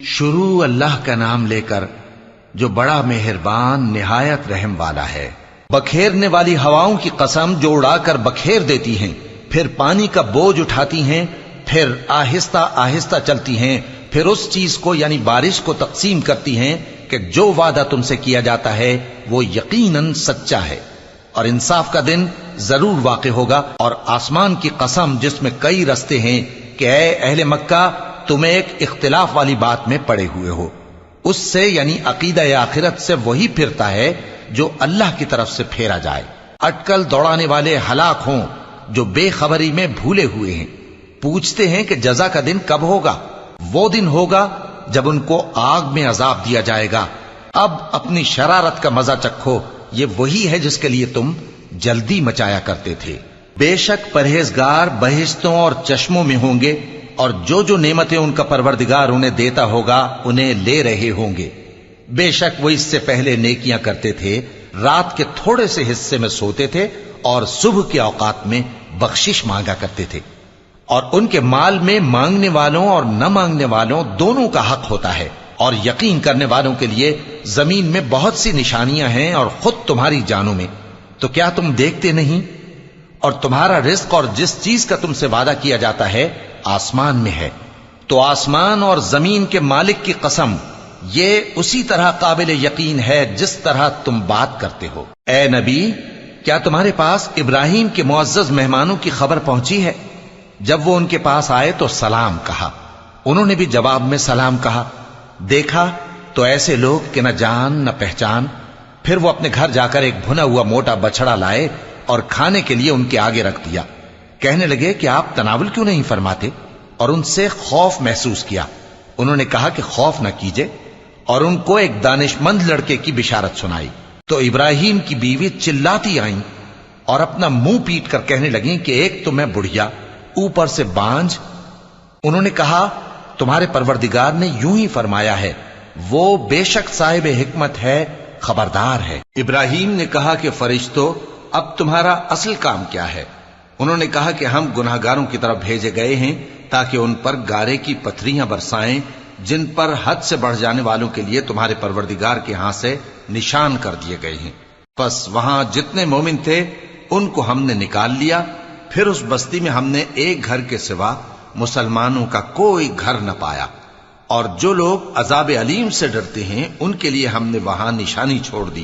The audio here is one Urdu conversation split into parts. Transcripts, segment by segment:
شروع اللہ کا نام لے کر جو بڑا مہربان نہایت رحم والا ہے۔ بکھیرنے والی ہواؤں کی قسم جو اڑا کر بکھیر دیتی ہیں، پھر پانی کا بوجھ اٹھاتی ہیں، پھر آہستہ آہستہ چلتی ہیں، پھر اس چیز کو یعنی بارش کو تقسیم کرتی ہیں کہ جو وعدہ تم سے کیا جاتا ہے وہ یقیناً سچا ہے، اور انصاف کا دن ضرور واقع ہوگا۔ اور آسمان کی قسم جس میں کئی رستے ہیں کہ اے اہل مکہ تم ایک اختلاف والی بات میں پڑے ہوئے ہو، اس سے یعنی عقیدہ آخرت سے وہی پھرتا ہے جو اللہ کی طرف سے پھیرا جائے۔ اٹکل دوڑانے والے ہلاک ہوں جو بے خبری میں بھولے ہوئے ہیں، پوچھتے ہیں کہ جزا کا دن کب ہوگا؟ وہ دن ہوگا جب ان کو آگ میں عذاب دیا جائے گا۔ اب اپنی شرارت کا مزہ چکھو، یہ وہی ہے جس کے لیے تم جلدی مچایا کرتے تھے۔ بے شک پرہیزگار بہشتوں اور چشموں میں ہوں گے، اور جو جو نعمتیں ان کا پروردگار انہیں دیتا ہوگا انہیں لے رہے ہوں گے۔ بے شک وہ اس سے پہلے نیکیاں کرتے تھے، رات کے تھوڑے سے حصے میں سوتے تھے اور صبح کے اوقات میں بخشش مانگا کرتے تھے، اور ان کے مال میں مانگنے والوں اور نہ مانگنے والوں دونوں کا حق ہوتا ہے۔ اور یقین کرنے والوں کے لیے زمین میں بہت سی نشانیاں ہیں اور خود تمہاری جانوں میں، تو کیا تم دیکھتے نہیں؟ اور تمہارا رزق اور جس چیز کا تم سے وعدہ کیا جاتا ہے آسمان میں ہے، تو آسمان اور زمین کے مالک کی قسم یہ اسی طرح قابل یقین ہے جس طرح تم بات کرتے ہو۔ اے نبی، کیا تمہارے پاس ابراہیم کے معزز مہمانوں کی خبر پہنچی ہے؟ جب وہ ان کے پاس آئے تو سلام کہا، انہوں نے بھی جواب میں سلام کہا۔ دیکھا تو ایسے لوگ کہ نہ جان نہ پہچان۔ پھر وہ اپنے گھر جا کر ایک بھنا ہوا موٹا بچڑا لائے اور کھانے کے لیے ان کے آگے رکھ دیا۔ کہنے لگے کہ آپ تناول کیوں نہیں فرماتے؟ اور ان سے خوف محسوس کیا۔ انہوں نے کہا کہ خوف نہ کیجے، اور ان کو ایک دانش مند لڑکے کی بشارت سنائی۔ تو ابراہیم کی بیوی چلاتی آئیں اور اپنا منہ پیٹ کر کہنے لگیں کہ ایک تو میں بڑھیا، اوپر سے بانجھ۔ انہوں نے کہا تمہارے پروردگار نے یوں ہی فرمایا ہے، وہ بے شک صاحب حکمت ہے، خبردار ہے۔ ابراہیم نے کہا کہ فرشتوں، اب تمہارا اصل کام کیا ہے؟ انہوں نے کہا کہ ہم گناہگاروں کی طرف بھیجے گئے ہیں تاکہ ان پر گارے کی پتھریاں برسائیں جن پر حد سے بڑھ جانے والوں کے لیے تمہارے پروردگار کے ہاں سے نشان کر دیے گئے ہیں۔ پس وہاں جتنے مومن تھے ان کو ہم نے نکال لیا، پھر اس بستی میں ہم نے ایک گھر کے سوا مسلمانوں کا کوئی گھر نہ پایا، اور جو لوگ عذاب علیم سے ڈرتے ہیں ان کے لیے ہم نے وہاں نشانی چھوڑ دی۔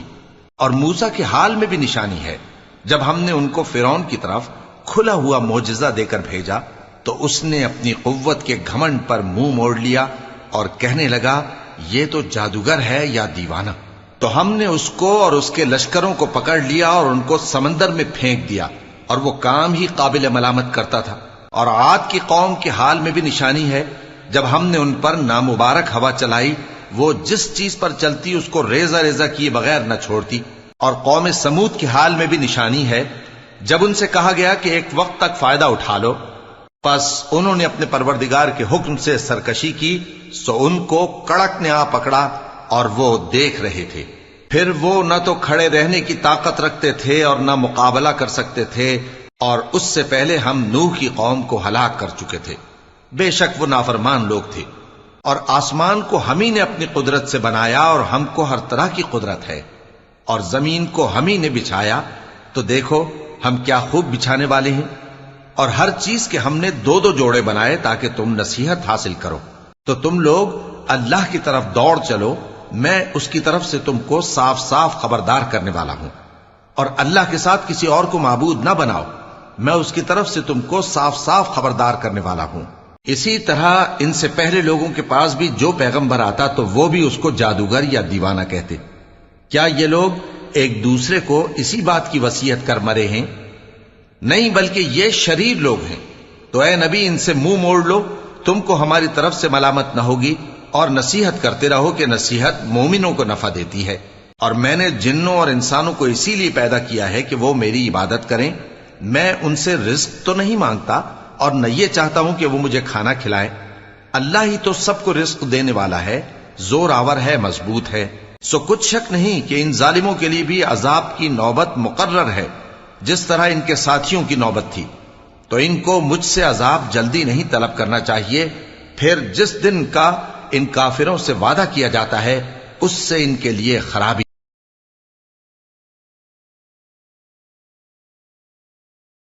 اور موسیٰ کے حال میں بھی نشانی ہے، جب ہم نے ان کو فرعون کی طرف کھلا ہوا معجزہ دے کر بھیجا تو اس نے اپنی قوت کے گھمنڈ پر منہ موڑ لیا اور کہنے لگا یہ تو جادوگر ہے یا دیوانہ۔ تو ہم نے اس کو اور اس کے لشکروں کو پکڑ لیا اور ان کو سمندر میں پھینک دیا، اور وہ کام ہی قابل ملامت کرتا تھا۔ اور عاد کی قوم کے حال میں بھی نشانی ہے، جب ہم نے ان پر نامبارک ہوا چلائی، وہ جس چیز پر چلتی اس کو ریزہ ریزہ کیے بغیر نہ چھوڑتی۔ اور قوم سمود کے حال میں بھی نشانی ہے، جب ان سے کہا گیا کہ ایک وقت تک فائدہ اٹھا لو، پس انہوں نے اپنے پروردگار کے حکم سے سرکشی کی، سو ان کو کڑک نے آ پکڑا اور وہ دیکھ رہے تھے۔ پھر وہ نہ تو کھڑے رہنے کی طاقت رکھتے تھے اور نہ مقابلہ کر سکتے تھے، اور اس سے پہلے ہم نوح کی قوم کو ہلاک کر چکے تھے۔ بے شک وہ نافرمان لوگ تھے۔ اور آسمان کو ہم ہی نے اپنی قدرت سے بنایا، اور ہم کو ہر طرح کی قدرت ہے، اور زمین کو ہم ہی نے بچھایا، تو دیکھو ہم کیا خوب بچھانے والے ہیں۔ اور ہر چیز کے ہم نے دو دو جوڑے بنائے تاکہ تم نصیحت حاصل کرو۔ تو تم لوگ اللہ کی طرف دوڑ چلو، میں اس کی طرف سے تم کو صاف صاف خبردار کرنے والا ہوں۔ اور اللہ کے ساتھ کسی اور کو معبود نہ بناؤ، میں اس کی طرف سے تم کو صاف صاف خبردار کرنے والا ہوں۔ اسی طرح ان سے پہلے لوگوں کے پاس بھی جو پیغمبر آتا تو وہ بھی اس کو جادوگر یا دیوانہ کہتے۔ کیا یہ لوگ ایک دوسرے کو اسی بات کی وصیت کر مرے ہیں؟ نہیں، بلکہ یہ شریر لوگ ہیں۔ تو اے نبی ان سے منہ موڑ لو، تم کو ہماری طرف سے ملامت نہ ہوگی، اور نصیحت کرتے رہو کہ نصیحت مومنوں کو نفع دیتی ہے۔ اور میں نے جنوں اور انسانوں کو اسی لیے پیدا کیا ہے کہ وہ میری عبادت کریں۔ میں ان سے رزق تو نہیں مانگتا، اور نہ یہ چاہتا ہوں کہ وہ مجھے کھانا کھلائیں۔ اللہ ہی تو سب کو رزق دینے والا ہے، زور آور ہے، مضبوط ہے۔ سو کچھ شک نہیں کہ ان ظالموں کے لیے بھی عذاب کی نوبت مقرر ہے، جس طرح ان کے ساتھیوں کی نوبت تھی۔ تو ان کو مجھ سے عذاب جلدی نہیں طلب کرنا چاہیے، پھر جس دن کا ان کافروں سے وعدہ کیا جاتا ہے اس سے ان کے لیے خرابی